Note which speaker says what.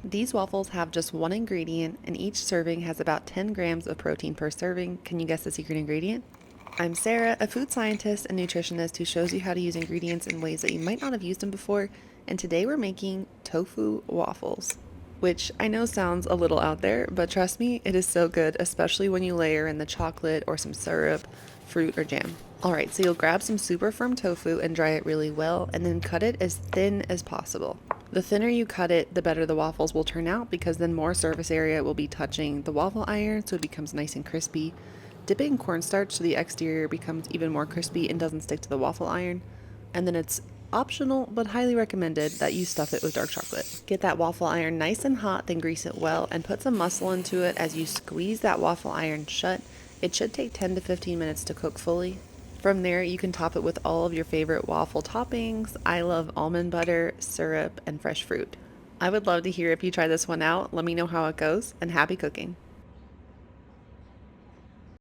Speaker 1: These waffles have just one ingredient, and each serving has about 10 grams of protein per serving. Can you guess the secret ingredient? I'm Sarah, a food scientist and nutritionist who shows you how to use ingredients in ways that you might not have used them before, and today we're making tofu waffles, which I know sounds a little out there, but trust me, it is so good, especially when you layer in the chocolate or some syrup, fruit, or jam. Alright, so you'll grab some super firm tofu and dry it really well, and then cut it as thin as possible. The thinner you cut it, the better the waffles will turn out because then more surface area will be touching the waffle iron so it becomes nice and crispy. Dip it in cornstarch so the exterior becomes even more crispy and doesn't stick to the waffle iron. And then it's optional but highly recommended that you stuff it with dark chocolate. Get that waffle iron nice and hot, then grease it well and put some muscle into it as you squeeze that waffle iron shut. It should take 10 to 15 minutes to cook fully. From there, you can top it with all of your favorite waffle toppings. I love almond butter, syrup, and fresh fruit. I would love to hear if you try this one out. Let me know how it goes, and happy cooking.